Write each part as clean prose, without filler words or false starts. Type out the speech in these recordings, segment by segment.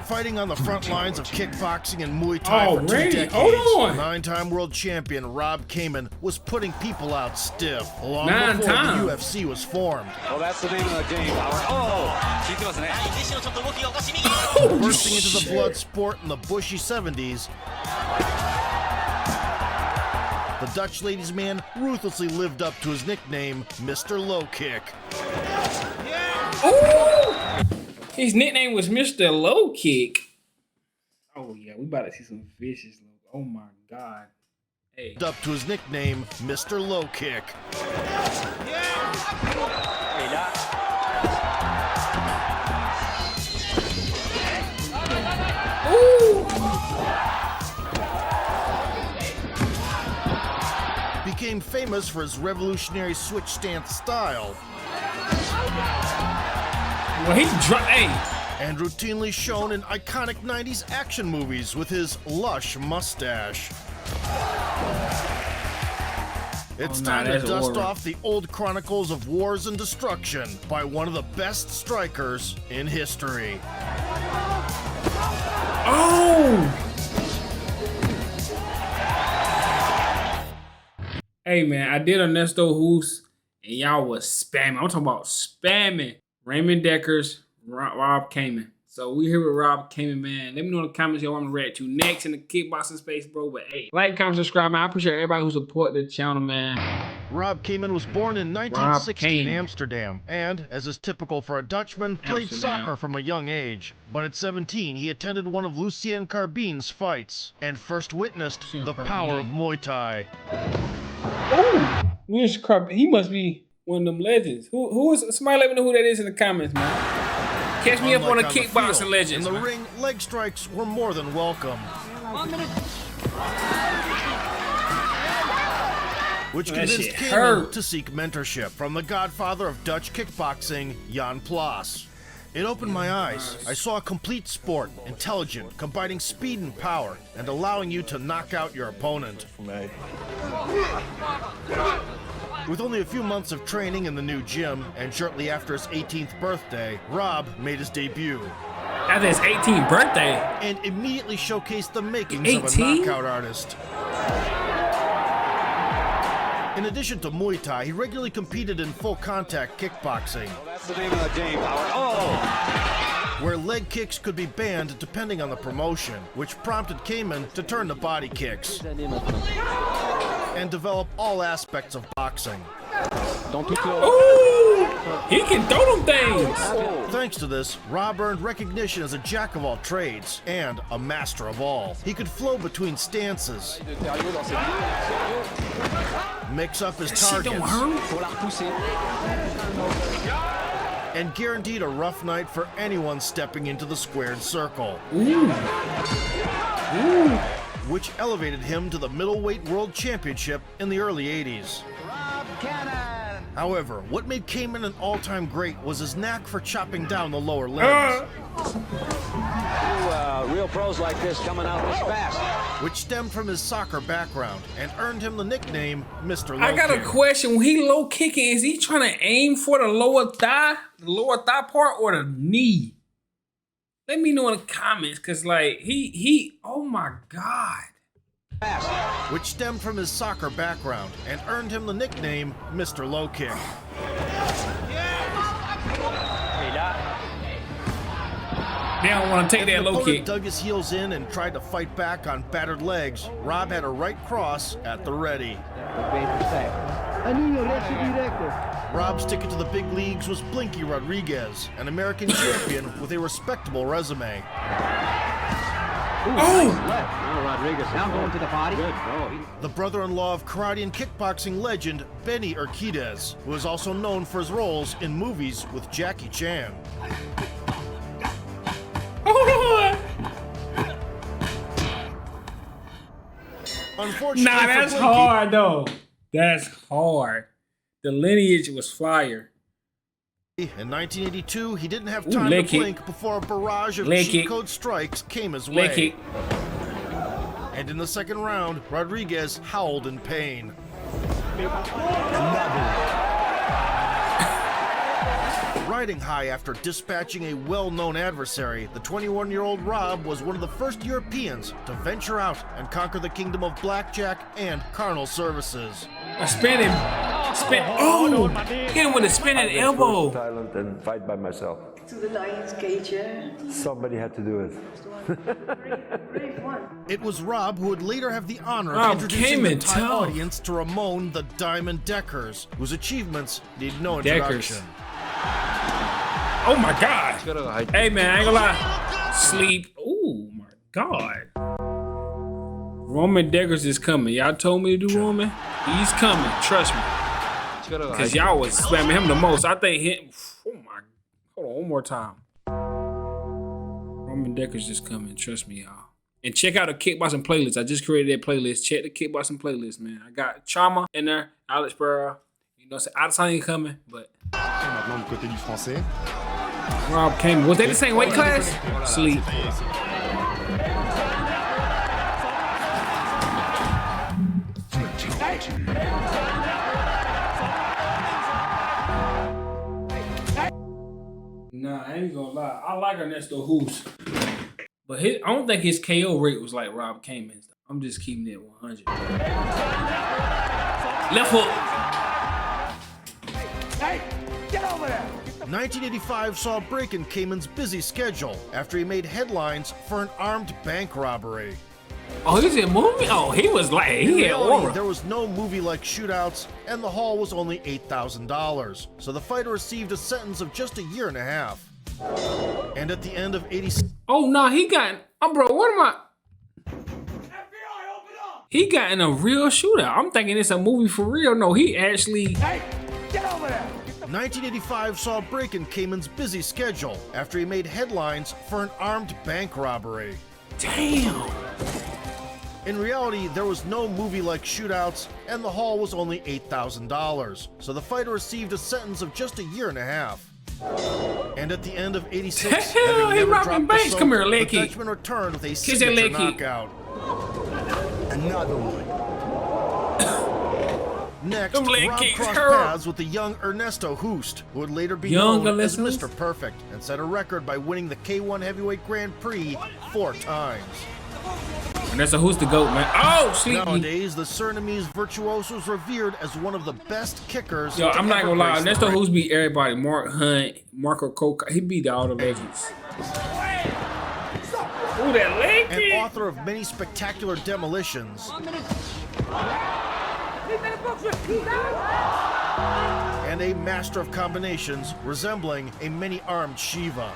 Fighting on the front lines of kickboxing and Muay Thai for 2 decades, hold on. 9-time world champion Rob Kaman was putting people out stiff long 9 before times. the UFC was formed. Well, that's the name of the game. Bursting into the blood sport in the bushy 70s, the Dutch ladies' man ruthlessly lived up to his nickname, Mr. Low Kick. Ooh! His nickname was Mr. Low Kick. Oh yeah, we about to see some vicious low. Oh my God. Hey. Up to his nickname, Mr. Low Kick. Ooh! Became famous for his revolutionary switch stance style. Well, he dropped. Hey. And routinely shown in iconic 90s action movies with his lush mustache. It's time to dust off the old chronicles of wars and destruction by one of the best strikers in history. Oh! Hey man, I did Ernesto Hoost and y'all was spamming. I'm talking about spamming. Raymond Decker's Rob Kaman. So we here with Rob Kaman, man. Let me know in the comments y'all want me to react to next in the kickboxing space, bro. But hey, like, comment, subscribe, man. I appreciate everybody who support the channel, man. Rob Kaman was born in 1960 in Amsterdam, and, as is typical for a Dutchman, played soccer from a young age. But at 17, he attended one of Lucien Carbine's fights, and first witnessed the power of Muay Thai. Oh, he must be one of them legends. Who is? Somebody let me know who that is in the comments, man. Catch me up on the kickboxing legends. In the ring, leg strikes were more than welcome. Which convinced Kaman to seek mentorship from the godfather of Dutch kickboxing, Jan Plas. It opened my eyes. I saw a complete sport, intelligent, combining speed and power, and allowing you to knock out your opponent. With only a few months of training in the new gym, and shortly after his 18th birthday, Rob made his debut. After his 18th birthday? And immediately showcased the makings of a knockout artist. In addition to Muay Thai, he regularly competed in full-contact kickboxing. Well, that's the name of the game. Where leg kicks could be banned depending on the promotion, which prompted Kaman to turn to body kicks and develop all aspects of boxing. Ooh, he can throw them things. Thanks to this, Rob earned recognition as a jack of all trades and a master of all. He could flow between stances, mix up his targets, and guaranteed a rough night for anyone stepping into the squared circle. Which elevated him to the middleweight world championship in the early 80s. However, what made Kaman an all-time great was his knack for chopping down the lower limbs. Real pros like this coming out this fast. Which stemmed from his soccer background and earned him the nickname Mr. Low Kick. I got a question. When he low kicking, is he trying to aim for the lower thigh part, or the knee? Let me know in the comments, cause like he oh my God. Which stemmed from his soccer background and earned him the nickname Mr. Low Kick. They don't want to take that low kick. Dug his heels in and tried to fight back on battered legs. Rob had a right cross at the ready. Rob's ticket to the big leagues was Blinky Rodriguez, an American champion with a respectable resume. Rodriguez now going to the body. The brother-in-law of karate and kickboxing legend Benny Urquidez, who is also known for his roles in movies with Jackie Chan. Unfortunately, nah, that's hard though. That's hard. The lineage was fire. In 1982, he didn't have time to blink before a barrage of cheat code strikes came his way. And in the second round, Rodriguez howled in pain. Riding high after dispatching a well-known adversary, the 21-year-old Rob was one of the first Europeans to venture out and conquer the kingdom of blackjack and carnal services. A spinning. Oh! Hit him with a spinning elbow. Thailand and fight by myself. To the lion's cage, yeah. Somebody had to do it. Brave one. It was Rob who would later have the honor Rob of introducing the Kaman, Thai tough. audience to Ramon the Diamond Deckers, whose achievements need no introduction. Deckers. Oh my God. Hey man, I ain't gonna lie. Sleep. Oh my God. Roman Deckers is coming. Y'all told me to do Roman. He's coming. Trust me. Cause y'all was spamming him the most. I think him. Oh my. Hold on one more time. Roman Deckers is coming. Trust me, y'all. And check out the kickboxing playlist. I just created that playlist. Check the kickboxing playlist, man. I got Chama in there. Alex Burrow. You know, Adesanya ain't coming, but. Maintenant du côté du français. Rob Kaman. Was they the same weight class? Sleep. Nah, I ain't gonna lie. I like Ernesto Hoost. But I don't think his KO rate was like Rob Kaman's. I'm just keeping it 100. Left hook. 1985 saw a break in Kaman's busy schedule after he made headlines for an armed bank robbery. Oh, he's in a movie? Oh, he was like, he had aura. There was no movie-like shootouts, and the haul was only $8,000. So the fighter received a sentence of just a year and a half. And at the end of 86. Oh, nah, he got, bro, what am I? He got in a real shootout. I'm thinking it's a movie for real. No, he actually. Hey, get over there! 1985 saw a break in Kaman's busy schedule after he made headlines for an armed bank robbery. Damn. In reality, there was no movie-like shootouts, and the haul was only $8,000. So the fighter received a sentence of just a year and a half. And at the end of 86, Hell, having he never robbing dropped the banks. soap, Come here, the leg kick. Dutchman returned with a Kiss that signature leg kick. knockout. Another one. Next, Them leg Rob kicks crossed hurt. paths with the young Ernesto Hoost, who would later be Young known as Ernesto? Mr. Perfect, and set a record by winning the K1 Heavyweight Grand Prix 4 times. And that's a who's the GOAT, man. Oh, sleepy. Nowadays, the Surinamese virtuoso is revered as one of the best kickers. Yo, to I'm not ever gonna lie. grace the Ernesto ring. Hoost beat everybody. Mark Hunt, Marco Coca. He beat all the legends. Ooh, that leg And kick. author of many spectacular demolitions. And a master of combinations resembling a many-armed Shiva.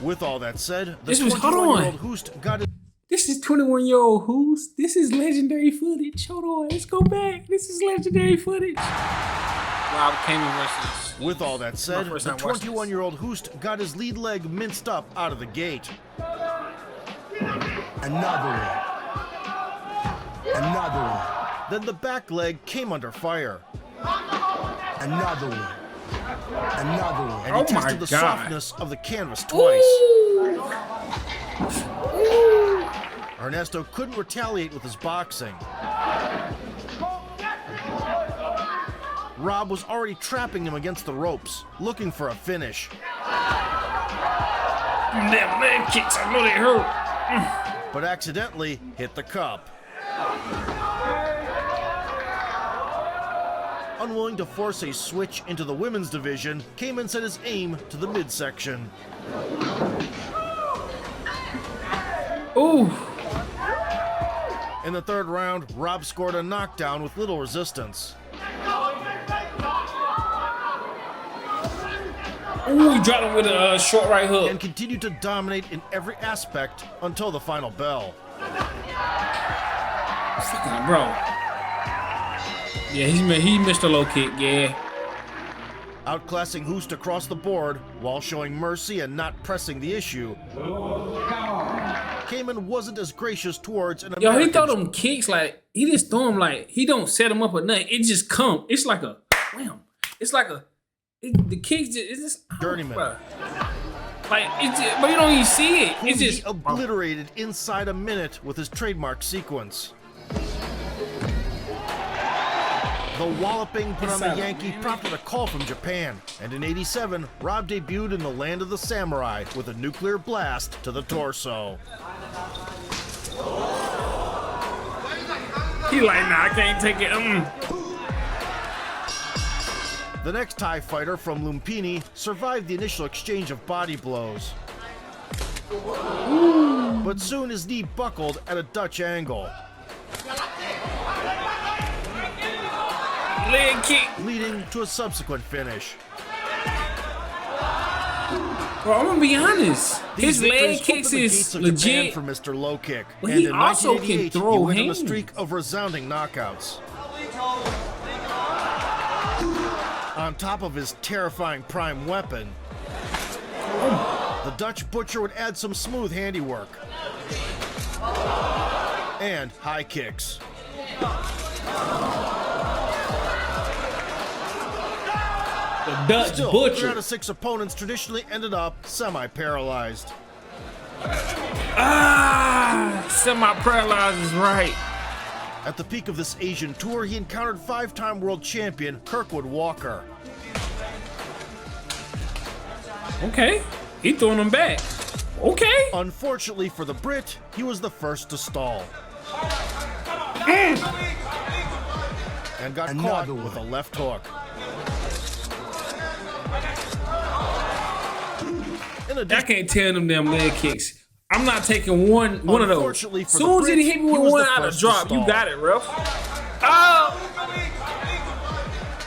With all that said, the This was- hold 21-year-old on. Hoost got his This is 21-year-old Who's. This is legendary footage. Hold on, let's go back. This is legendary footage. Rob Kaman versus. With all that said, My first the time watching this. 21-year-old Hoost got his lead leg minced up out of the gate. Another one. Another one. Then the back leg came under fire, Another one. Another one. and he Oh my tested the God. softness of the canvas twice. Ernesto couldn't retaliate with his boxing. Rob was already trapping him against the ropes, looking for a finish. Them leg kicks, I know they hurt. But accidentally hit the cup. Unwilling to force a switch into the women's division, Kaman set his aim to the midsection. Ooh. In the third round, Rob scored a knockdown with little resistance. Ooh, he dropped him with a short right hook. And continued to dominate in every aspect until the final bell. Fucking bro. Yeah, he missed a low kick, yeah. Outclassing Hoost across the board while showing mercy and not pressing the issue. Kaman wasn't as gracious towards an Yo, American. he throw them kicks like, he just throw them like, he don't set them up or nothing. It just come. It's like a, wham. It's like a, the kicks just, it's just, Journeyman. Bro. Like, it's just, but you don't even see it. whom It's he just, obliterated inside a minute with his trademark sequence. The walloping put on the Inside Yankee man. prompted a call from Japan, and in '87, Rob debuted in the land of the samurai with a nuclear blast to the torso. He like, nah, I can't take it. The next Thai fighter from Lumpini survived the initial exchange of body blows. But soon his knee buckled at a Dutch angle, Leg kick. leading to a subsequent finish. Bro, I'm gonna be honest. His These leg victories kicks opened the gates is of Japan legit. for Mr. Low Kick, But and he in also can 1988 throw he went on a hands. streak of resounding knockouts. On top of his terrifying prime weapon, the Dutch butcher would add some smooth handiwork and high kicks. The Dutch Still, 3 butcher. out of 6 opponents traditionally ended up semi-paralyzed. Semi-paralyzed is right. At the peak of this Asian tour, he encountered 5-time world champion Kirkwood Walker. Okay, he throwing him back. Okay. Unfortunately for the Brit, he was the first to stall. And got caught Another with a one. left hook. In I addition, can't tell them damn leg kicks. I'm not taking one of those. Unfortunately for the Soon as he Brits, hit me he with was one the out of first to drop, you stall. got it, ref. Oh,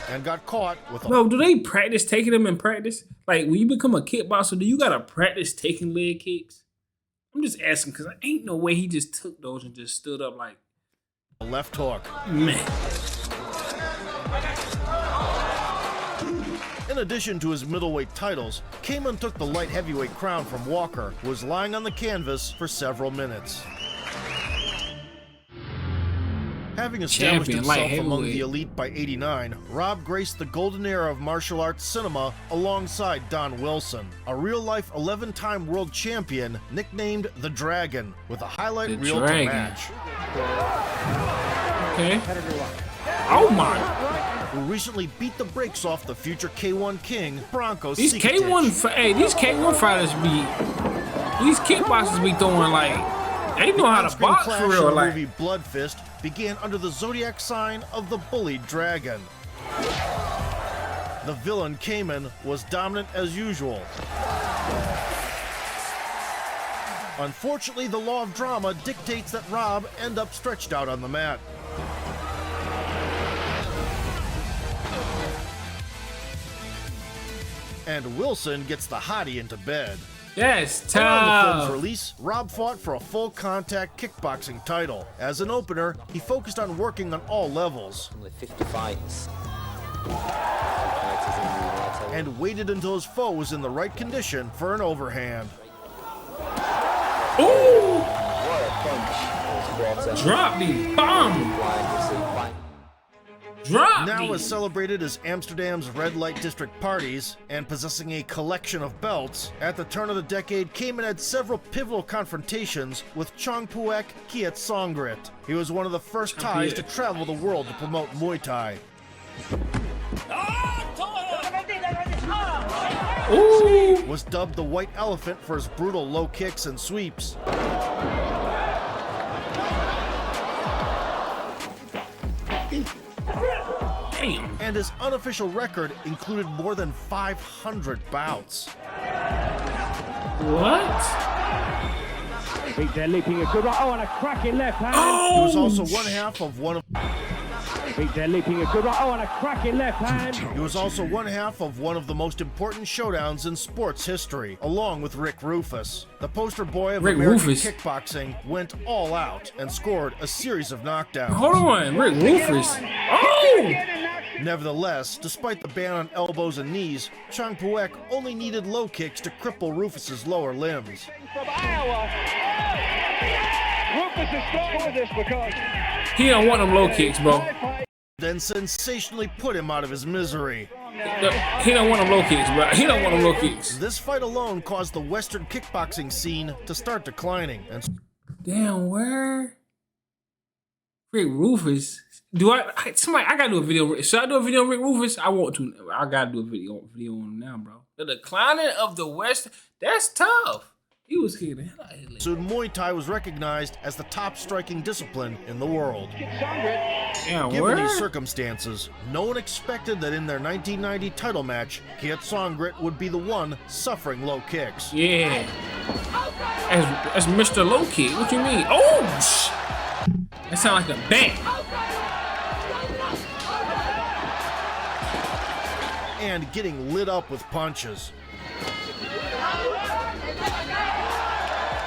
and got caught with a bro, do they practice taking them in practice? Like when you become a kickboxer, do you gotta practice taking leg kicks? I'm just asking because ain't no way he just took those and just stood up like, left hook. man. In addition to his middleweight titles, Kaman took the light heavyweight crown from Walker, who was lying on the canvas for several minutes. Having established Champion, light himself among the heavyweight. elite by '89, Rob graced the golden era of martial arts cinema alongside Don Wilson, a real-life 11-time world champion nicknamed the Dragon, with a highlight The reel Dragon. to match, Okay. Oh my. who recently beat the brakes off the future K1 king, Bronco These Sikatich. these K1 fighters these kickboxers be throwing like, they know how to On-screen box clash for in real. the Like, movie Blood Fist began under the zodiac sign of the bullied dragon. The villain Kaman was dominant as usual. Unfortunately, the law of drama dictates that Rob end up stretched out on the mat. And Wilson gets the hottie into bed. yes, Around the film's tough. release, Rob fought for a full contact kickboxing title. As an opener, he focused on working on all levels With 50 fights. and waited until his foe was in the right condition for an overhand. Ooh, drop the bomb. Drop Now the. as celebrated as Amsterdam's red light district parties and possessing a collection of belts, at the turn of the decade, Kaman had several pivotal confrontations with Chongpuek Kiet Songrit. He was one of the first Thais to travel the world to promote Muay Thai. Ooh, Was dubbed the White Elephant for his brutal low kicks and sweeps. damn. And his unofficial record included more than 500 bouts. What? Big dead leaping a good right. Oh, and a cracking left hand. He Oh, was also one half of one of Big dead leaping a good right. Oh, and a cracking left hand. He was also one half of one of the most important showdowns in sports history, along with Rick Roufus. The poster boy of Rick American Roufus. kickboxing went all out and scored a series of knockdowns. Hold on, Rick Roufus. Oh, Nevertheless, despite the ban on elbows and knees, Chongpuek only needed low kicks to cripple Rufus's lower limbs. From Iowa. Rufus is strong with this because he don't want them low kicks, bro. Then sensationally put him out of his misery. He don't want them low kicks, bro. He don't want them low kicks. This fight alone caused the Western kickboxing scene to start declining, and Damn, where? Rick Roufus I gotta do a video. Should I do a video on Rick Roufus? I want to. I gotta do a video on him now, bro. The declining of the West. That's tough. He was kicking the hell out of his leg. Soon Muay Thai was recognized as the top striking discipline in the world. Yeah, Given these circumstances, no one expected that in their 1990 title match, Kiet Songrit would be the one suffering low kicks. Yeah. As Mr. Low Kick. What you mean? Oh, that sound like a bat. And getting lit up with punches.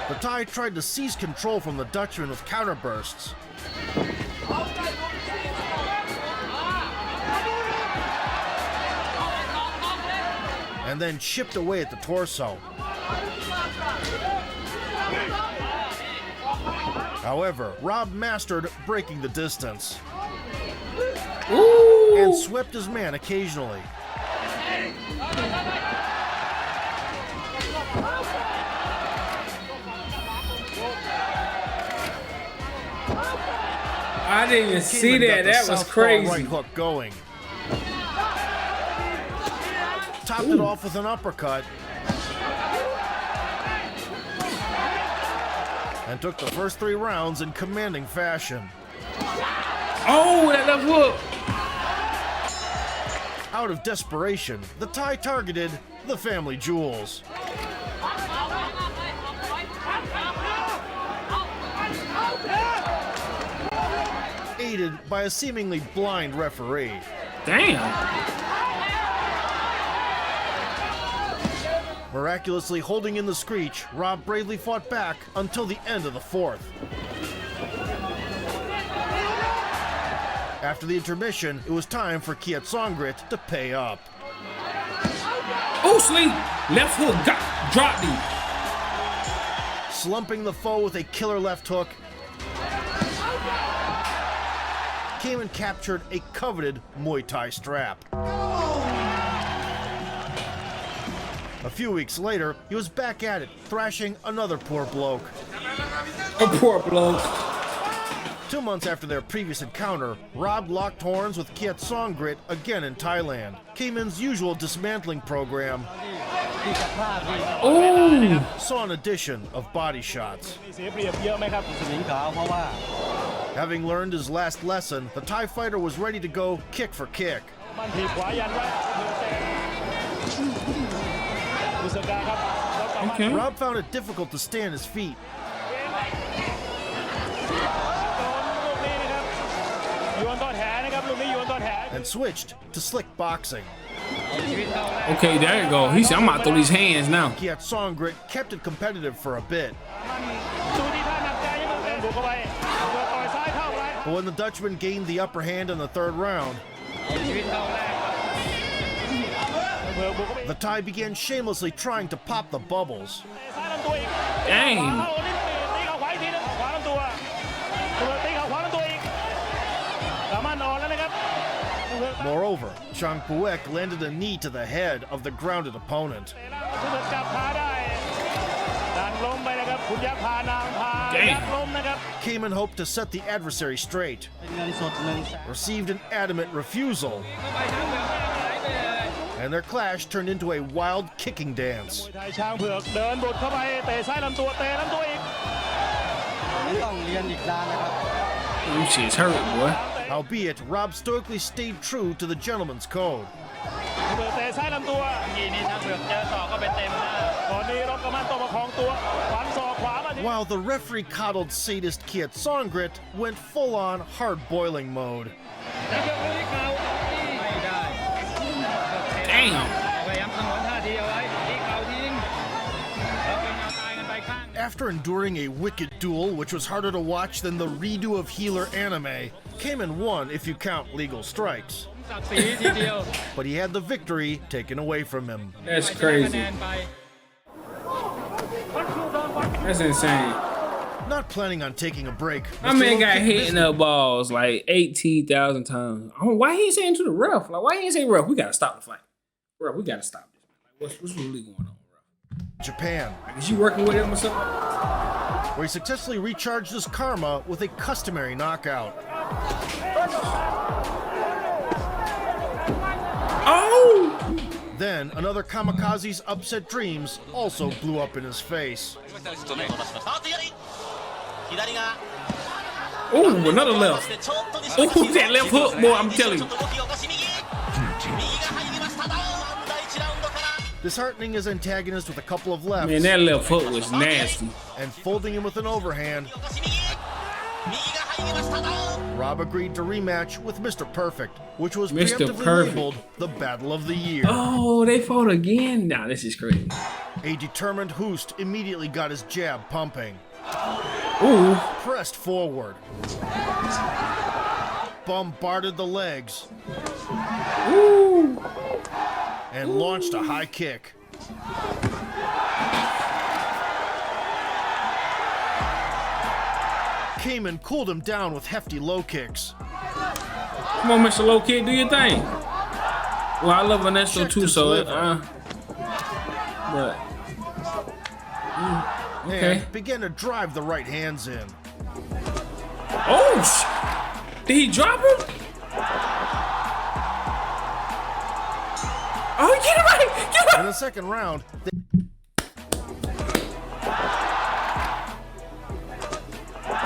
The Thai tried to seize control from the Dutchman with counterbursts. And then chipped away at the torso. However, Rob mastered breaking the distance. Ooh. And swept his man occasionally. I didn't even see Kaman that. got the That was southpaw crazy. right hook going. Topped it off with an uppercut. And took the first 3 rounds in commanding fashion. Oh, that left hook. Out of desperation, the Thai targeted the family jewels. Aided by a seemingly blind referee. Damn. Miraculously holding in the screech, Rob bravely fought back until the end of the 4th. After the intermission, it was time for Kiet Songrit to pay up. Oh, sleep. Left hook. Dropped him. Slumping the foe with a killer left hook, Kaman captured a coveted Muay Thai strap. A few weeks later, he was back at it, thrashing another poor bloke. A poor bloke. 2 months after their previous encounter, Rob locked horns with Kiet Songrit again in Thailand. Kaman's usual dismantling program Ooh. saw an addition of body shots. Having learned his last lesson, the Thai fighter was ready to go kick for kick. Okay. Rob found it difficult to stay on his feet. And switched to slick boxing. Okay, there you go. He said, I'm about to throw these hands now. Kiet Songrit kept it competitive for a bit. But when the Dutchman gained the upper hand in the 3rd round, the Thai began shamelessly trying to pop the bubbles. Dang. Moreover, Chang Puek landed a knee to the head of the grounded opponent. Damn. Kaman hoped to set the adversary straight. Received an adamant refusal. And their clash turned into a wild kicking dance. This shit's hurt, boy. Howbeit, Rob stoically stayed true to the gentleman's code. While the referee-coddled sadist Kiet Songrit went full-on hard-boiling mode. Damn. After enduring a wicked duel which was harder to watch than the redo of Healer anime, Kaman won if you count legal strikes. But he had the victory taken away from him. That's crazy. That's insane. Not planning on taking a break, My man got hit in the balls like 18,000 times. Oh, why he ain't saying to the ref? Like, why he ain't saying ref? We gotta stop the fight. Ref, we gotta stop this. Like, what's really going on, ref? Japan, Like, is you working with him or something? where he successfully recharged his karma with a customary knockout. Oh! Then another kamikaze's upset dreams also blew up in his face. Oh, another left. Oh, that left hook, boy, I'm telling you. Disheartening his antagonist with a couple of lefts. Man, that left hook was nasty. And folding him with an overhand. Rob agreed to rematch with Mr. Perfect, which was Mr. preemptively Perfect. labeled the Battle of the Year. Oh, they fought again? Nah, this is crazy. A determined Hoost immediately got his jab pumping. Ooh. Pressed forward. Bombarded the legs. Ooh. And launched a high kick. Kaman cooled him down with hefty low kicks. Come on, Mr. Low Kick, do your thing. Well, I love Ernesto Check too, to so deliver. but okay. And began to drive the right hands in. Oh, did he drop him? Oh, get it right! Get it In right! the second round,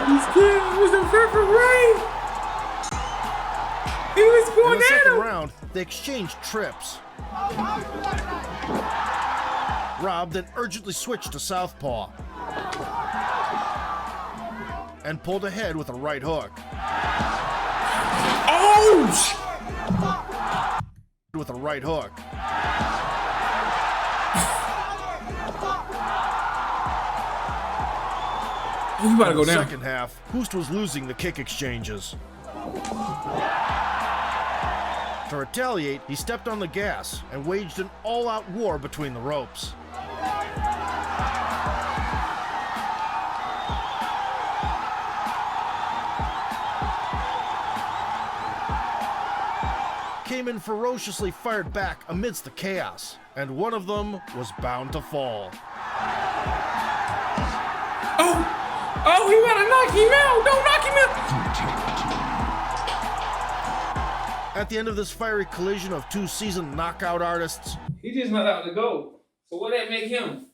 He's good. It was the perfect right. He was in going the at second him. round, they exchanged trips. Rob then urgently switched to southpaw and pulled ahead with a right hook. Oh! With a right hook. You about to In go the down. second half, Hoost was losing the kick exchanges. To retaliate, he stepped on the gas and waged an all-out war between the ropes. Kaman ferociously fired back amidst the chaos, and one of them was bound to fall. Oh, he about to knock him out. Don't knock him out. At the end of this fiery collision of two seasoned knockout artists, He just not out to go. So what that make him?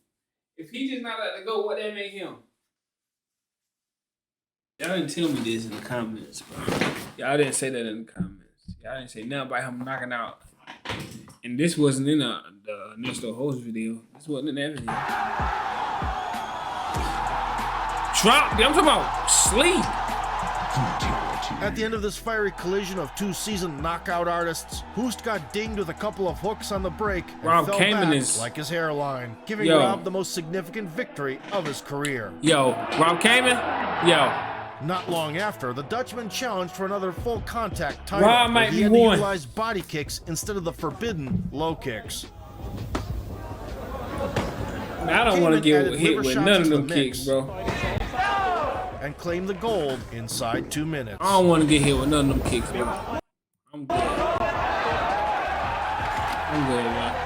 If he just not out to go, what that make him? Y'all didn't tell me this in the comments, bro. Y'all didn't say that in the comments. Y'all didn't say nothing about him knocking out. And this wasn't in the Ernesto Host video. This wasn't in that video. Drop. I'm talking about sleep. at the end of this fiery collision of two seasoned knockout artists, Hoost got dinged with a couple of hooks on the break and Rob fell Kaman back is- like his hairline, giving Yo. Rob the most significant victory of his career. Yo, Rob Kaman. Yo, Not long after, the Dutchman challenged for another full contact title, Rob where might he be had to one. utilize body kicks instead of the forbidden low kicks. I don't want to Kaman get added hit liver with shots none of to them the kicks, mix. bro. And claimed the gold inside 2 minutes. I don't want to get hit with none of them kicks, bro. I'm good. I'm good, man.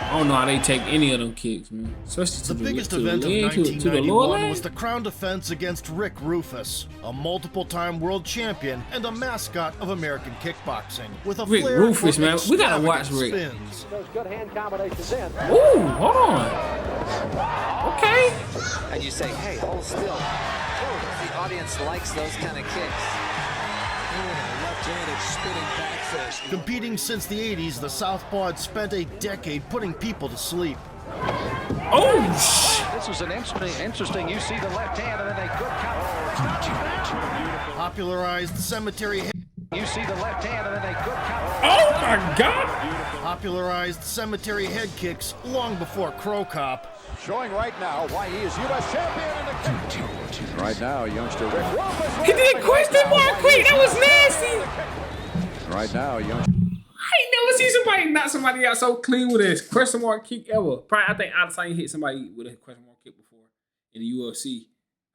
I don't know how they take any of them kicks, man. Especially to The biggest to the event of leg, to the lower 1991 leg. was the crown defense against Rick Roufus, a multiple-time world champion and a mascot of American kickboxing, with a Rick flair Roufus, for man. We gotta watch extravagant Rick. spins. Those good hand combinations in. Ooh, hold on. Okay. And you say, hey, hold still. The audience likes those kind of kicks. Left-handed spinning back fist. Competing since the 80s, the Southpaw had spent a decade putting people to sleep. Oh, This was an interesting. You see the left hand and then a good counter. Popularized cemetery You see the left hand and then a good counter. oh my God. popularized cemetery head kicks long before Crow Cop. Showing right now why he is U.S. champion in the kick. Right now, youngster Rick Roufus. He did question mark quick. That was nasty. Right now, youngster. I ain't never seen somebody knock somebody out so clean with a question mark kick ever. Probably, I think Adesanya hit somebody with a question mark kick before in the UFC.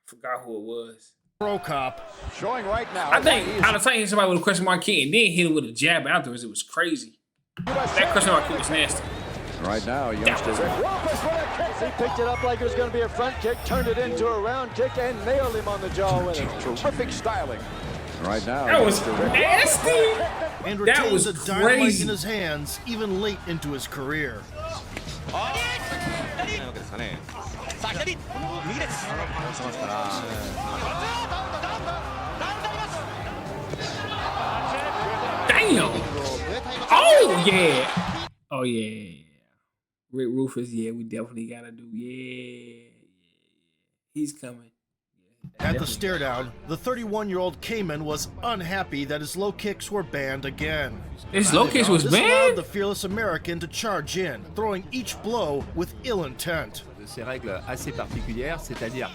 Forgot who it was. Crow Cop. Showing right now. I think Adesanya hit somebody with a question mark kick and then hit him with a jab afterwards. It was crazy. That question mark kick was nasty. Right now, youngster Rick Roufus with a kick. He picked it up like it was going to be a front kick, turned it into a round kick, and nailed him on the jaw with it. Terrific styling. Right now, That was youngster Rick nasty. And That retains was a dynamite crazy. in his hands even late into his career. Damn. Oh yeah. Oh yeah. Rick Roufus. Yeah, we definitely gotta do. Yeah. He's coming. At the stare down, the 31-year-old Kaman was unhappy that his low kicks were banned again. His low kicks was This allowed banned? the fearless American to charge in, throwing each blow with ill intent. De ces règles assez particulières, c'est-à-dire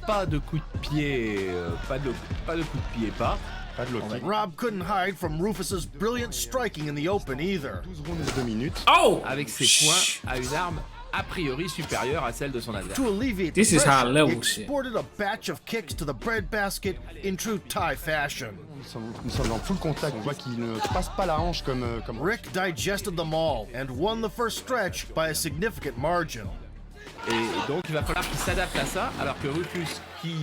pas de coup de pied, pas de coup de pied bas. Pas de low kick. Rob couldn't hide from Rufus's brilliant striking in the open either. 12 secondes et 2 minutes. Oh! Avec ses poings à une arme a priori supérieure à celle de son adversaire. To alleviate This the is high pressure, level he shit. exported a batch of kicks to the breadbasket in true Thai fashion. Nous sommes en full contact. On voit qu'il ne passe pas la hanche comme Rick digested them all and won the first stretch by a significant margin. Et donc il va falloir qu'il s'adapte à ça, alors que Roufus, qui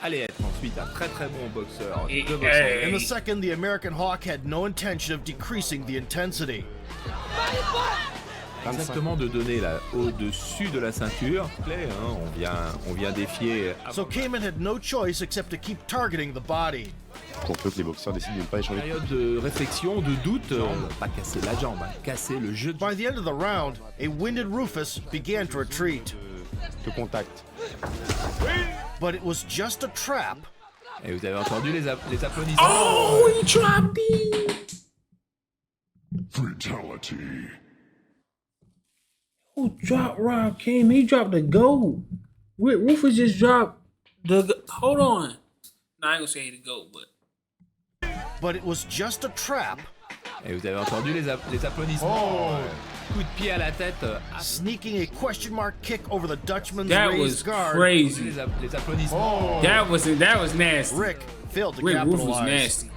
allait être ensuite un très très bon boxeur de boxe anglaise, In the second, the American Hawk had no intention of decreasing the intensity. exactement de donner là au-dessus de la ceinture. On vient défier. So Kaman had no choice except to keep targeting the body. pour peu que les boxeurs décident de ne pas échanger. Période de réflexion, de doute, pas casser la jambe, casser le jeu. By the end of the round, a winded Rufus began to retreat. De contact. But it was just a trap. Et vous avez entendu les applaudissements. Oh, he dropped it. Fatality. Who dropped Rob Kaman? He dropped the gold. Rick Roufus just dropped the. Hold on. No, I ain't gonna say the gold, But it was just a trap. Et vous avez entendu les applaudissements. Coup de pied à la tête. Sneaking a question mark kick over the Dutchman's that raised was guard. crazy. Les applaudissements. That was nasty. Rick failed to Rick Roufus was capitalize. nasty.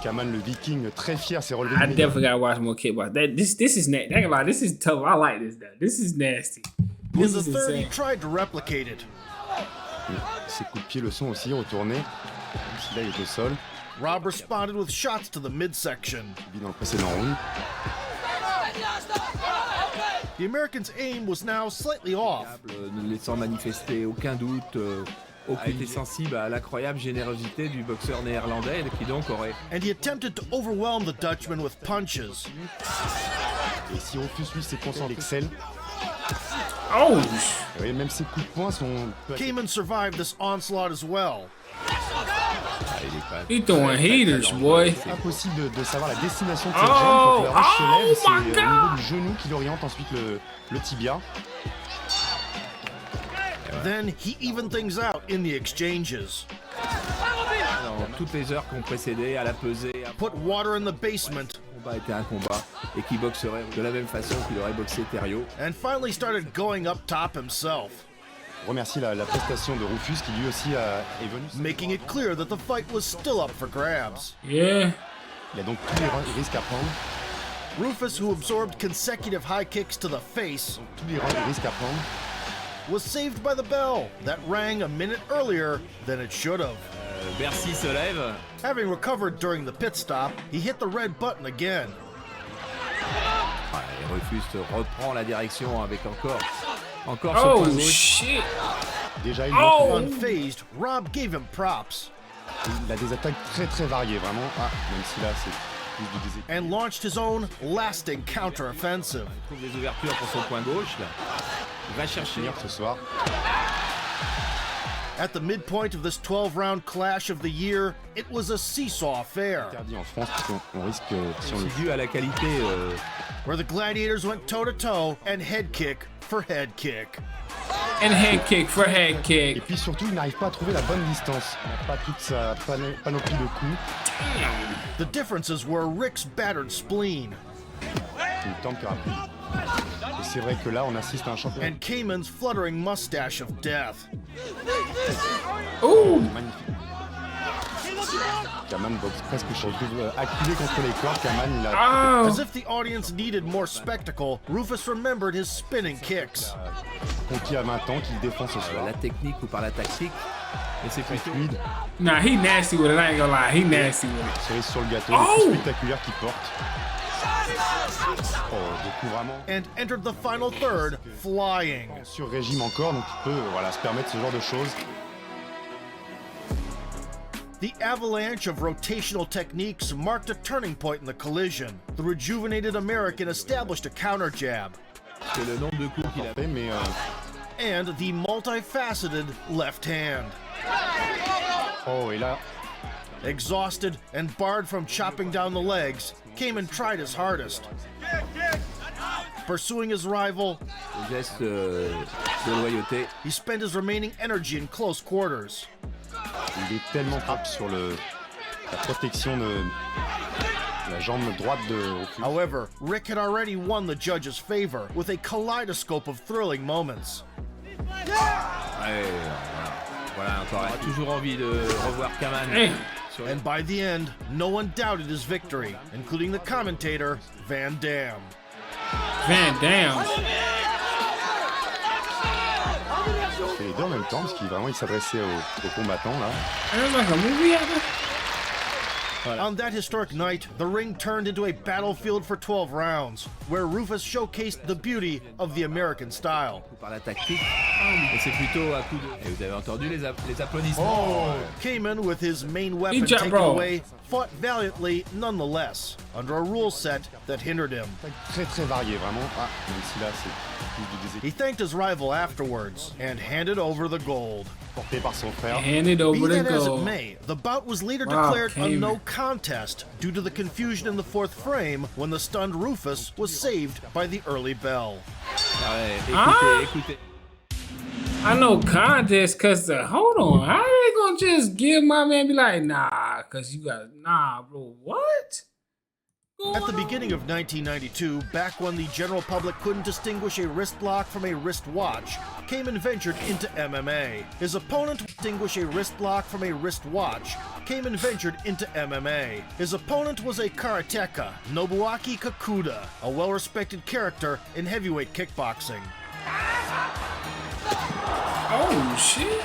Kaman le Viking très fier s'est relevé. I definitely gotta watch more kickboxing. This is nasty. Ain't gonna lie, this is tough. I like this though. This is nasty. In This the is third, he insane. tried to replicate it. Ses coups de pied le sont aussi retournés. Même si là il est au sol. Rob responded with shots to the midsection. Subi dans le précédent round. The American's aim was now slightly off. Ne laissant manifester aucun doute, aucune sensible à l'incroyable générosité du boxeur néerlandais qui donc aurait. And he attempted to overwhelm the Dutchman with punches. Et si Roufus lui s'est concentré, excelle. Oh, Oui, même ses coups de poing sont. Kaman survived this onslaught as well. he throwing heaters, boy. C'est impossible de savoir la destination de cette Oh, jambe quand le hanche se oh lève. C'est my au niveau God. du genou qu'il oriente ensuite le tibia. Then he evened things out in the exchanges. Dans toutes les heures qui ont précédé à la pesée, Put water in the basement. le combat était un combat et qui boxerait de la même façon qu'il aurait boxé Thériault. And finally started going up top himself, Je remercie la prestation de Roufus qui lui aussi est venu. making it clear that the fight was still up for grabs. Yeah. Il a donc tous les risques à prendre. Rufus, who absorbed consecutive high kicks to the face, Tous les risques à prendre. was saved by the bell that rang a minute earlier than it should have. Bercy se lève. Having recovered during the pit stop, he hit the red button again. Et Roufus reprend la direction avec encore ce point Oh gauche. shit. Déjà, il Oh. Unfazed, Rob gave him props a des attaques très très variées, vraiment. Même si là, c'est plus du déséquilibre. and launched his own lasting counter-offensive. Il trouve des ouvertures pour son point gauche. Là. Il va chercher. Ce soir, At the midpoint of this 12-round clash of the year, it was a seesaw affair, interdit en France, parce qu'on risque, si on le C'est dû à la qualité. where the gladiators went toe-to-toe and head kick for head kick. And head kick for head Et kick. puis surtout, il n'arrive pas à trouver la bonne distance. Il n'a pas toute sa panoplie de coups. The differences were Rick's battered spleen Il tente que rapide. Et c'est vrai que là, on assiste à un champion and Kaman's fluttering mustache of death. Ooh. magnifique. Kaman boxe presque chez acculé contre les cordes. Kaman, il a Oh. As if the audience needed more spectacle, Rufus remembered his spinning kicks. conquis à 20 ans, qu'il défend ce soir. La technique ou par la tactique. Mais c'est plutôt... Nah, he nasty with it. I ain't gonna lie. He nasty with it. Cerise sur le gâteau, le plus spectaculaire qu'il porte. Oh, des coups vraiment. And entered the final third flying. Sur régime encore, donc il peut voilà, se permettre ce genre de choses. The avalanche of rotational techniques marked a turning point in the collision. The rejuvenated American established a counter jab. C'est le nombre de coups qu'il a fait, mais and the multifaceted left hand. Oh, et là. Exhausted and barred from chopping down the legs, Kaman tried his hardest. Pursuing his rival, geste de loyauté. He spent his remaining energy in close quarters. Il est tellement propre sur la protection de la jambe droite de Roufus. However, Rick had already won the judge's favor with a kaleidoscope of thrilling moments. Ouais, voilà encore. On a toujours envie de revoir Kaman. And by the end, no one doubted his victory, including the commentator, Van Damme. Van Damme. Il fait les deux en même temps parce qu'il vraiment il s'adressait aux combattants là. Like a movie On that historic night, the ring turned into a battlefield for 12 rounds, where Roufus showcased the beauty of the American style. Par la tactique, et c'est plutôt à coup de... Et vous avez entendu les applaudissements. Kaman, with his main weapon taken away, fought valiantly nonetheless, under a rule set that hindered him. Très très varié vraiment. Ah, même si là c'est plus du déséquilibre. He thanked his rival afterwards and handed over the gold. Porté par son frère. Handed over Be the that as it gold. may, the bout was later Wow, declared a Kaman. no contest due to the confusion in the fourth frame when the stunned Roufus was saved by the early bell. Écoutez. I know contest cause hold on, how they gonna just give my man be like, nah, cause you got bro, what? At the beginning of 1992, back when the general public couldn't distinguish a wrist lock from a wrist watch, Kaman ventured into MMA. His opponent distinguished a wrist lock from a wrist watch. Kaman ventured into MMA. His opponent was a karateka, Nobuaki Kakuda, a well-respected character in heavyweight kickboxing. Oh shit.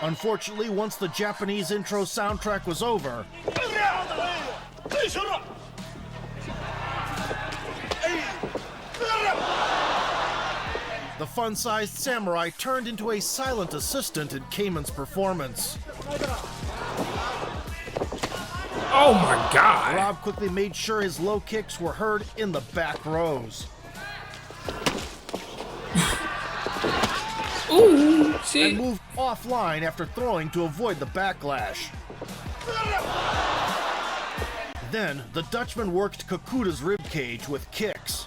Unfortunately, once the Japanese intro soundtrack was over, the fun-sized samurai turned into a silent assistant in Kaman's performance. Oh my God. Rob quickly made sure his low kicks were heard in the back rows. Ooh, shit. And moved offline after throwing to avoid the backlash. Then, the Dutchman worked Kakuda's ribcage with kicks.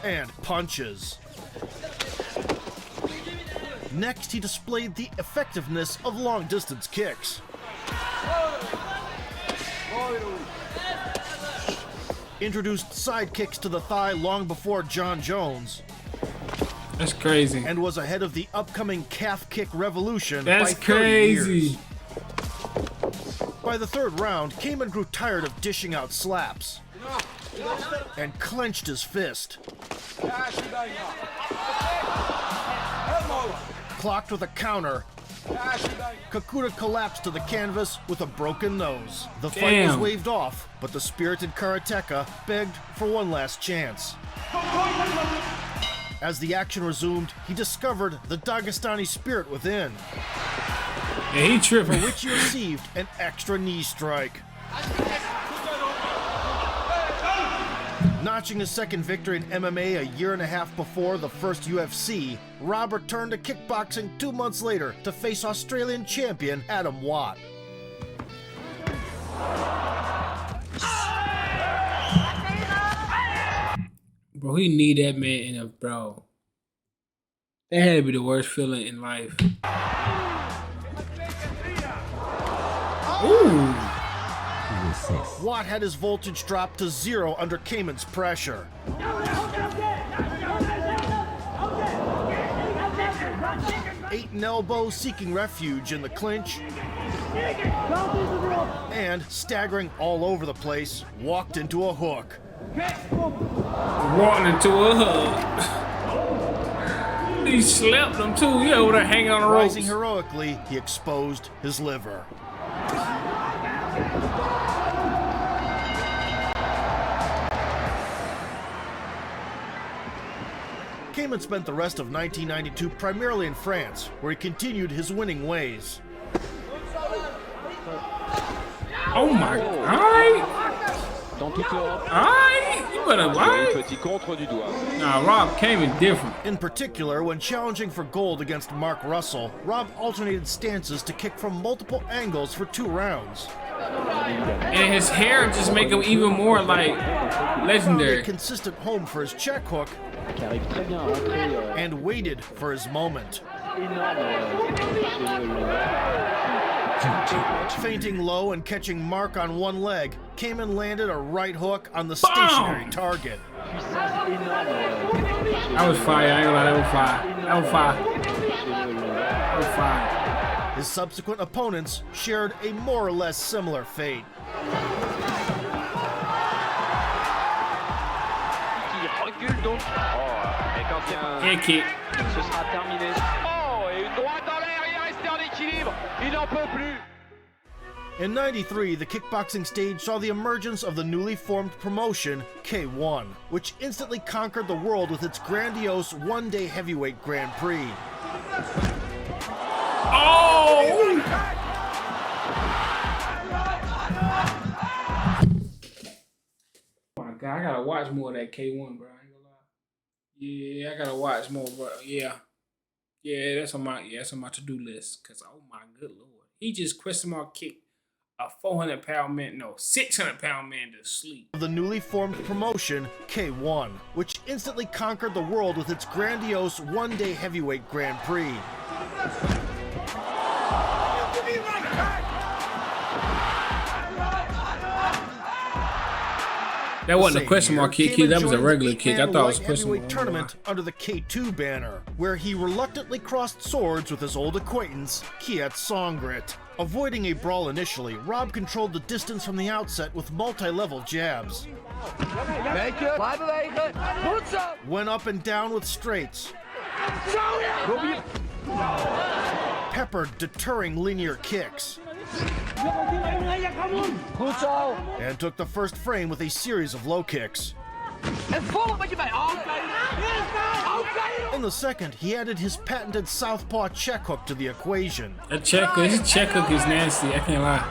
And punches. Next, he displayed the effectiveness of long-distance kicks. Introduced side kicks to the thigh long before John Jones. That's crazy. And was ahead of the upcoming calf kick revolution That's by 30 crazy. years. By the third round, Kaman grew tired of dishing out slaps and clenched his fist. Clocked with a counter, Kakuda collapsed to the canvas with a broken nose. The fight was waved off, but the spirited karateka begged for one last chance. As the action resumed, he discovered the Dagestani spirit within. Yeah, he tripping. For which he received an extra knee strike. Notching his second victory in MMA a year and a half before the first UFC, Rob returned to kickboxing 2 months later to face Australian champion Adam Watt. Bro, he need that man in a bro. That had to be the worst feeling in life. Ooh. Watt had his voltage dropped to 0 under Kaman's pressure. Ate an elbow, seeking refuge in the clinch. And, staggering all over the place, walked into a hook. Walking into a hug. He slept him too. He over there hanging on the ropes. Rising heroically, he exposed his liver. Kaman spent the rest of 1992 primarily in France, where he continued his winning ways. Oh my God! Alright, you better Nah, Rob Kaman different. In particular, when challenging for gold against Mark Russell, Rob alternated stances to kick from multiple angles for 2 rounds. And his hair just make him even more like legendary. Found a consistent home for his check hook and waited for his moment. Feinting low and catching Mark on one leg, Kaman landed a right hook on the stationary target. That was fire. I ain't gonna lie, that was fire. That was fire. That was fire. His subsequent opponents shared a more or less similar fate. Head kick. In '93, the kickboxing stage saw the emergence of the newly formed promotion, K1, which instantly conquered the world with its grandiose one-day heavyweight Grand Prix. Oh! Oh my God, I gotta watch more of that K1, bro. I ain't gonna lie. Yeah, I gotta watch more, bro. Yeah, that's on my to-do list. Cause oh my good lord, he just question mark kicked a 400-pound man, no, 600-pound man to sleep. The newly formed promotion, K1, which instantly conquered the world with its grandiose one-day heavyweight Grand Prix. That wasn't a question mark kick, that was a regular kick. I thought it was a question mark. Tournament under the K2 banner, where he reluctantly crossed swords with his old acquaintance, Kiet Songrit. Avoiding a brawl initially, Rob controlled the distance from the outset with multi-level jabs. Went up and down with straights. Peppered deterring linear kicks. And took the first frame with a series of low kicks. In the second, he added his patented southpaw check hook to the equation. His check hook is nasty, I can't lie.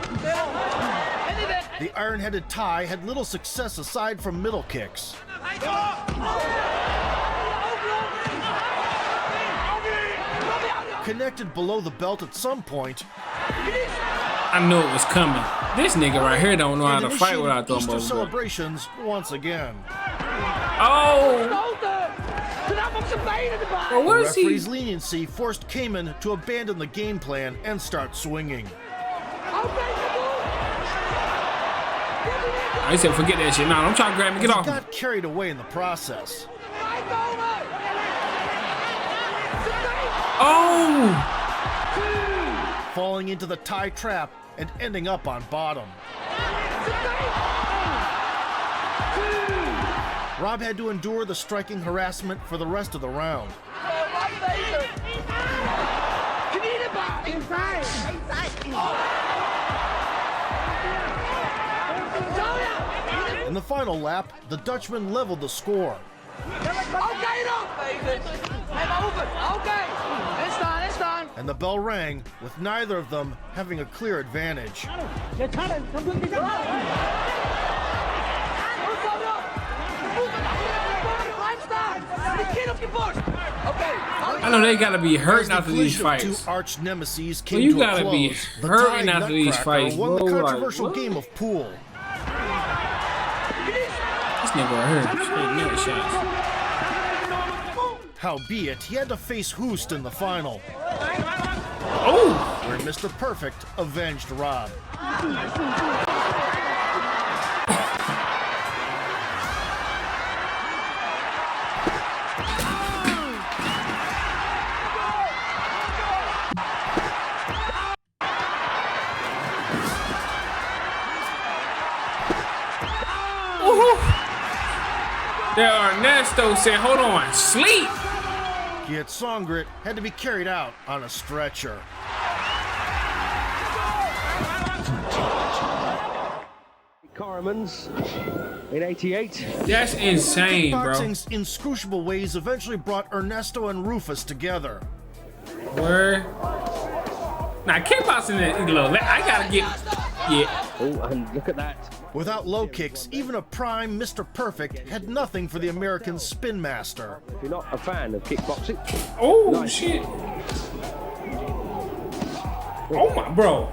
The iron-headed Thai had little success aside from middle kicks. Connected below the belt at some point. I knew it was coming. This nigga right here don't know how to fight without throwing both. Celebrations once again. Oh! Well, what is he? The referee's leniency forced Kaman to abandon the game plan and start swinging. I said, forget that shit. Nah, don't try to grab me. Get off. He got carried away in the process. Oh! Falling into the Thai trap and ending up on bottom. Rob had to endure the striking harassment for the rest of the round. In the final lap, the Dutchman leveled the score. And the bell rang, with neither of them having a clear advantage. I know they gotta be hurting after these fights. Two arch nemesis came you to gotta a be close. hurting after these fights, won bro. the controversial game of pool. This nigga right here, straight neck shots. Howbeit, he had to face Hoost in the final. Oh! Where Mr. Perfect avenged Rob. That Ernesto said, hold on, sleep. Yet Songrit had to be carried out on a stretcher. Kaman's in 88. That's insane, bro. Kickboxing's inscrutable ways eventually brought Ernesto and Roufus together. Word. Now, kickboxing is, look, I gotta get, yeah. Oh, and look at that. Without low kicks, even a prime Mr. Perfect had nothing for the American Spin Master. If you're not a fan of kickboxing. Oh, nice. shit. Oh, my, bro.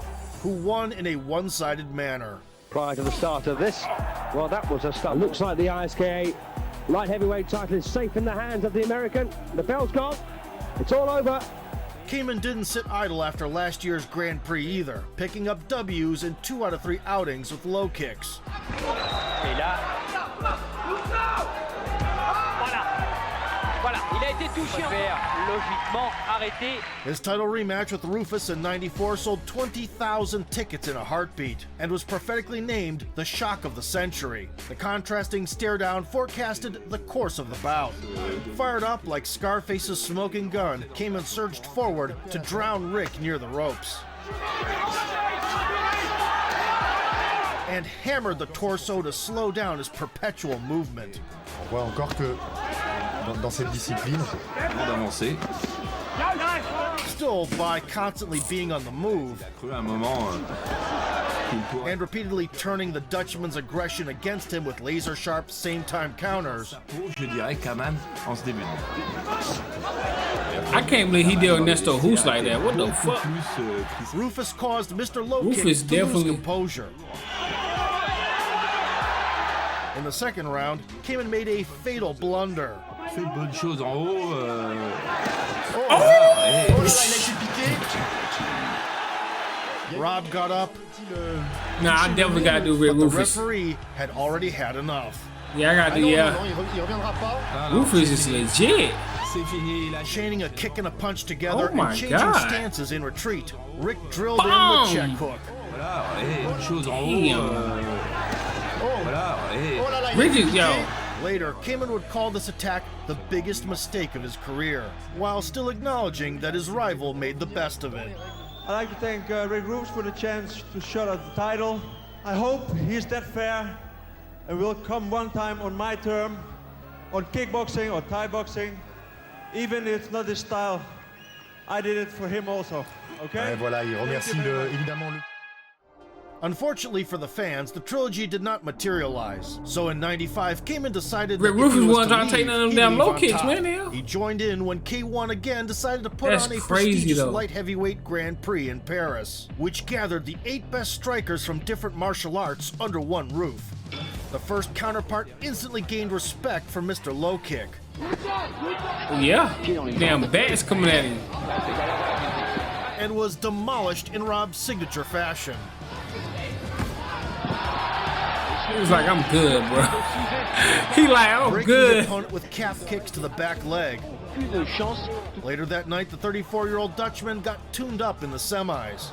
Who won in a one-sided manner. Prior to the start of this, well, that was a start. Looks like the ISKA light heavyweight title is safe in the hands of the American. The bell's gone. It's all over. Kaman didn't sit idle after last year's Grand Prix either, picking up W's in 2 out of 3 outings with low kicks. His title rematch with Roufus in '94 sold 20,000 tickets in a heartbeat and was prophetically named the shock of the century. The contrasting stare-down forecasted the course of the bout. Fired up like Scarface's smoking gun, Kaman surged forward to drown Rick near the ropes. And hammered the torso to slow down his perpetual movement. On voit encore que dans cette discipline, d'avancer. Still, by constantly being on the move and repeatedly turning the Dutchman's aggression against him with laser-sharp same-time counters, Je dirais Kaman en ce début. I can't believe he did Ernesto Hoost like that. What the fuck? Roufus caused Mr. Low Roufus Kick to definitely lose composure. In the second round, Kaman made a fatal blunder. Fait de bonnes choses en haut. Rob got up. Nah, I definitely gotta do Rick But the Roufus. referee had already had enough. Yeah, I gotta do, yeah. Roufus is legit. C'est fini. Chaining a kick and a punch together Oh my and changing God. stances in retreat, Rick drilled in Bam! the check hook. Voilà, bonnes choses en Damn. haut. Voilà, Rick is, yo. Later, Kaman would call this attack the biggest mistake of his career, while still acknowledging that his rival made the best of it. I'd like to thank Rick Roufus for the chance to shut out the title. I hope he's that fair and will come one time on my term, on kickboxing or Thai boxing, even if it's not his style. I did it for him also, okay? Ouais, voilà, il remercie évidemment le... Unfortunately for the fans, the trilogy did not materialize. So in '95, Kaman decided Rick that if he Roufus was wasn't to trying to take leave, none of them he'd damn leave low on kicks, top. man, hell. He joined in when K1 again decided to put That's on a crazy, prestigious though. light heavyweight Grand Prix in Paris, which gathered the 8 best strikers from different martial arts under one roof. The first counterpart instantly gained respect for Mr. Low Kick. Yeah. Damn bats coming at him. And was demolished in Rob's signature fashion. He was like, I'm good, bro. He like, I'm Breaking the good. opponent with calf kicks to the back leg. Later that night, the 34-year-old Dutchman got tuned up in the semis.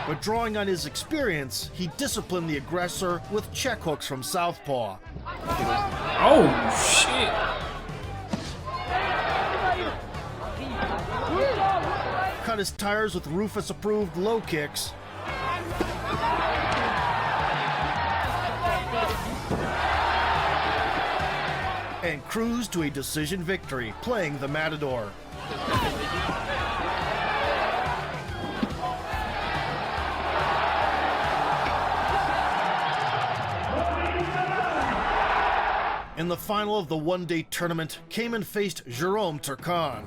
But drawing on his experience, he disciplined the aggressor with check hooks from southpaw. Oh, shit. Cut his tires with Roufus-approved low kicks. And cruised to a decision victory, playing the Matador. In the final of the one-day tournament, Kaman faced Jérôme Turcan.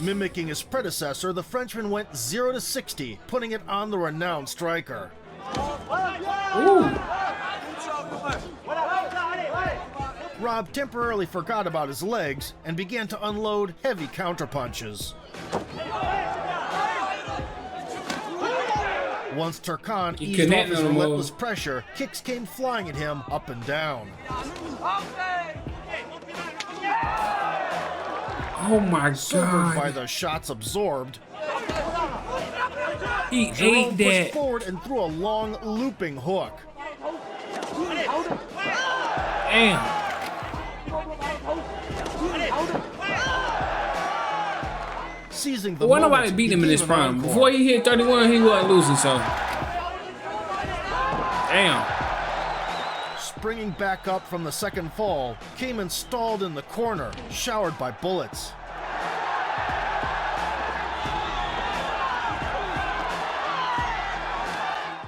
Mimicking his predecessor, the Frenchman went 0-60, putting it on the renowned striker. Ooh. Rob temporarily forgot about his legs and began to unload heavy counterpunches. Once Turcan eased off his relentless pressure, kicks came flying at him up and down. Oh my Sobered by God. the shots absorbed, He Jerome ate pushed that. forward and threw a long looping hook. Damn. Seizing the Why moment, nobody beat he him in gave this an prime? encore. Before he hit 31, he wasn't losing, so. Damn. Springing back up from the second fall, Kaman stalled in the corner, showered by bullets.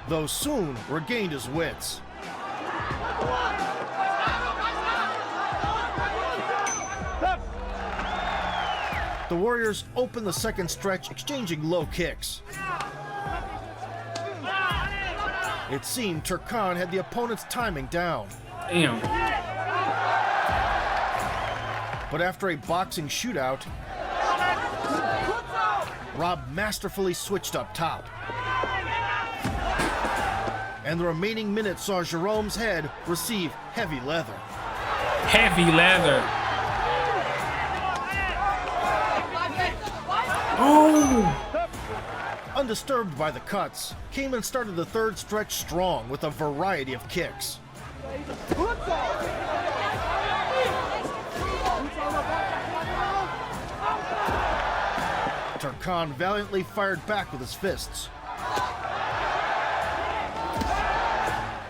Though soon regained his wits. The Warriors opened the second stretch, exchanging low kicks. It seemed Turkan had the opponent's timing down. Damn. But after a boxing shootout, Rob masterfully switched up top. And the remaining minute saw Jerome's head receive heavy leather. Heavy leather. Oh! Undisturbed by the cuts, Kaman started the third stretch strong with a variety of kicks. Turkan valiantly fired back with his fists.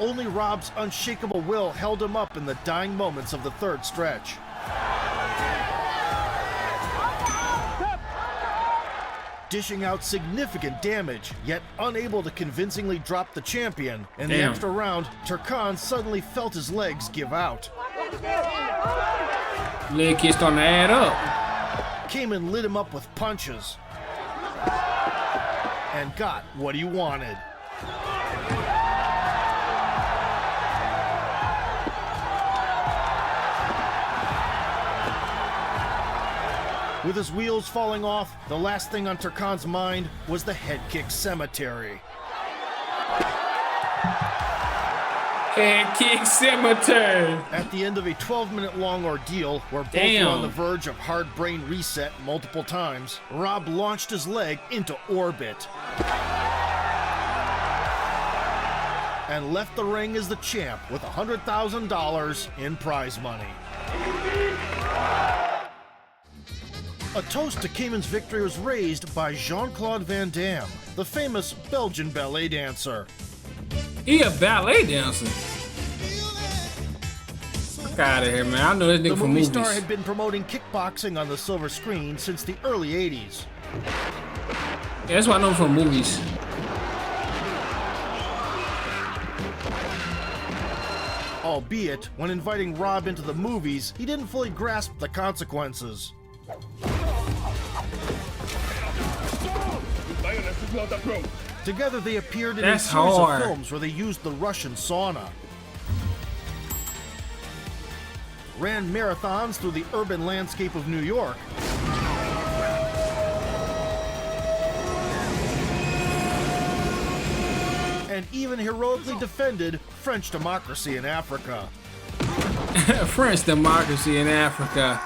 Only Rob's unshakable will held him up in the dying moments of the third stretch. Dishing out significant damage, yet unable to convincingly drop the champion. In the extra round, Turkan suddenly felt his legs give out. Leg kick starting to add up. Kaman lit him up with punches and got what he wanted. With his wheels falling off, the last thing on Turkan's mind was the head kick cemetery. Head kick cemetery. At the end of a 12-minute long ordeal, where both were on the verge of hard brain reset multiple times, Rob launched his leg into orbit and left the ring as the champ with $100,000 in prize money. A toast to Kaman's victory was raised by Jean-Claude Van Damme, the famous Belgian ballet dancer. He a ballet dancer? Fuck out of here, man. I know this nigga The from movie movies. star had been promoting kickboxing on the silver screen since the early 80s. Yeah, that's what I know from movies. Albeit, when inviting Rob into the movies, he didn't fully grasp the consequences. Together they appeared in a series of films where they used the Russian sauna, ran marathons through the urban landscape of New York, and even heroically defended French democracy in Africa. French democracy in Africa.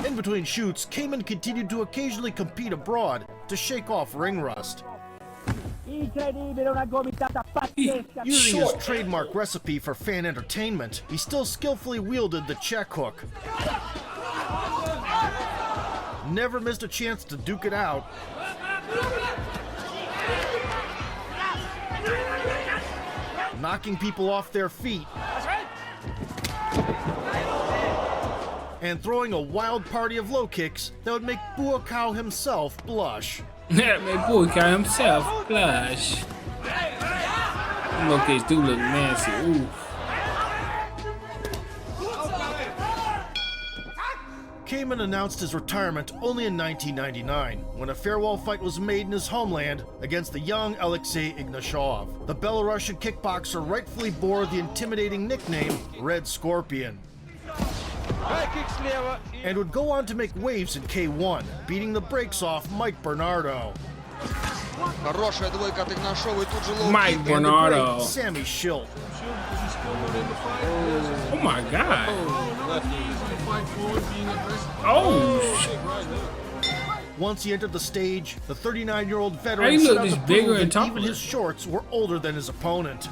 In between shoots, Kaman continued to occasionally compete abroad to shake off ring rust. Using his trademark recipe for fan entertainment, he still skillfully wielded the check hook. Never missed a chance to duke it out. Knocking people off their feet. And throwing a wild party of low kicks that would make Buakaw himself blush. That made Buakaw himself blush. Low kicks do look nasty. Ooh. Kaman announced his retirement only in 1999, when a farewell fight was made in his homeland against the young Alexei Ignashov. The Belarusian kickboxer rightfully bore the intimidating nickname Red Scorpion, and would go on to make waves in K1, beating the brakes off Mike Bernardo. Mike Bernardo. Sammy Schilt. Oh my God. Oh shit. Once he entered the stage, the 39-year-old How veteran you set look out this to bigger prove and that even taller? his shorts were older than his opponent.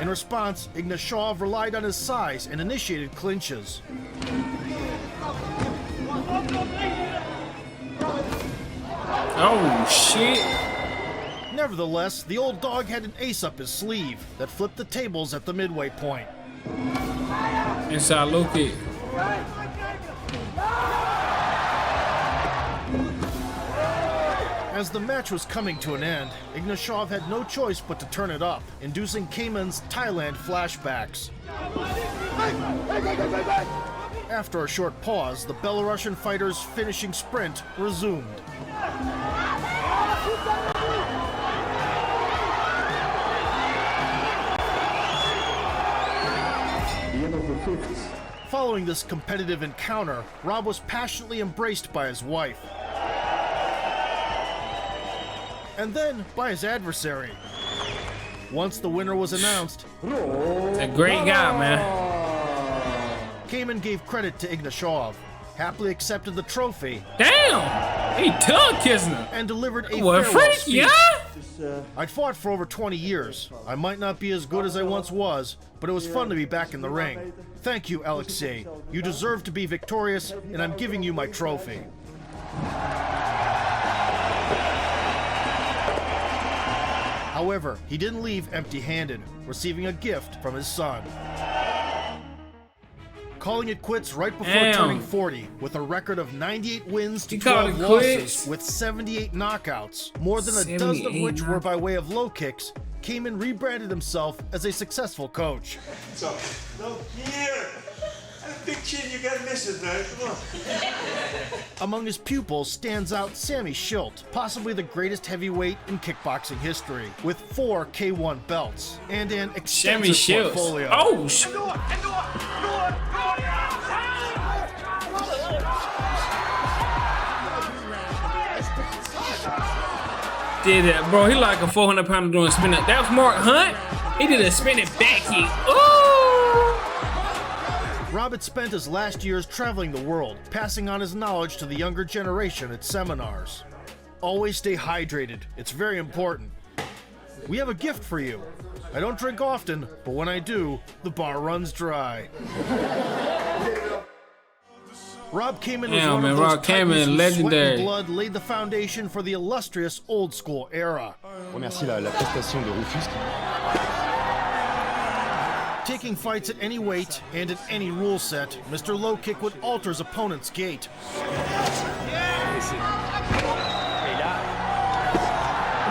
In response, Ignashov relied on his size and initiated clinches. Oh, shit. Nevertheless, the old dog had an ace up his sleeve that flipped the tables at the midway point. Inside low kick. As the match was coming to an end, Ignashov had no choice but to turn it up, inducing Kaman's Thailand flashbacks. After a short pause, the Belarusian fighter's finishing sprint resumed. Following this competitive encounter, Rob was passionately embraced by his wife. And then by his adversary. Once the winner was announced, a great guy, man. Kaman gave credit to Ignashov, happily accepted the trophy. Damn! He tongue kissing him. And delivered a What farewell freak, speech. yeah? I'd fought for over 20 years. I might not be as good as I once was, but it was fun to be back in the ring. Thank you, Alexei. You deserve to be victorious, and I'm giving you my trophy. However, he didn't leave empty-handed, receiving a gift from his son. Calling it quits right before turning 40, with a record of 98 wins to 12 losses with 78 knockouts, more than a dozen of which were by way of low kicks, Kaman rebranded himself as a successful coach. So, no, here. Big chin, you gotta miss it, man. Come on. Among his pupils stands out Sammy Schilt, possibly the greatest heavyweight in kickboxing history, with 4 K1 belts and an extensive portfolio. Oh, shit. Did it, bro. He like a 400-pounder doing a spin. That was Mark Hunt. He did a spinning back kick. Ooh. Rob had spent his last years traveling the world, passing on his knowledge to the younger generation at seminars. Always stay hydrated. It's very important. We have a gift for you. I don't drink often, but when I do, the bar runs dry. Rob Kaman was one of those Rob Kaman, titans whose legendary. sweat and blood laid the foundation for the illustrious old school era. Remercie la prestation de Roufus. Taking fights at any weight and at any rule set, Mr. Low Kick would alter his opponent's gait.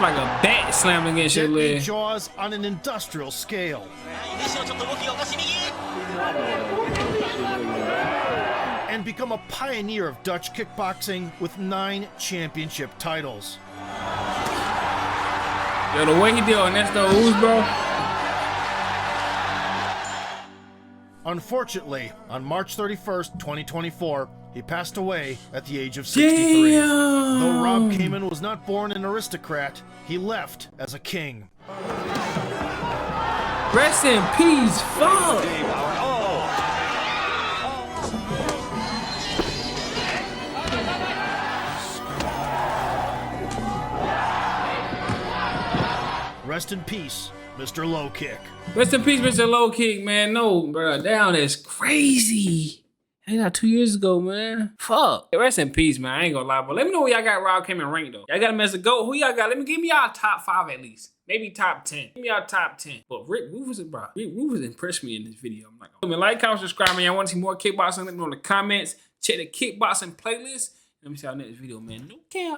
Like a bat slamming against your Detonate leg. jaws on an industrial scale. And become a pioneer of Dutch kickboxing with 9 championship titles. Yo, the way he did on Ernesto Hoops, bro. Unfortunately, on March 31st, 2024, he passed away at the age of 63. Damn. Though Rob Kaman was not born an aristocrat, he left as a king. Rest in peace, fuck. Rest in peace, Mr. Low Kick. Rest in peace, Mr. Low Kick, man. No, bro, down is crazy. Ain't that 2 years ago, man? Fuck. Rest in peace, man. I ain't gonna lie, but let me know where y'all got Rob Kaman ranked, though. Y'all got him as a GOAT. Who y'all got? Give me y'all top 5 at least. Maybe top 10. Give me y'all top 10. But Rick Roufus, bro. Rick Roufus impressed me in this video. I'm like, comment, subscribe, man. Y'all want to see more kickboxing? Let me know in the comments. Check the kickboxing playlist. Let me see y'all next video, man. No cap.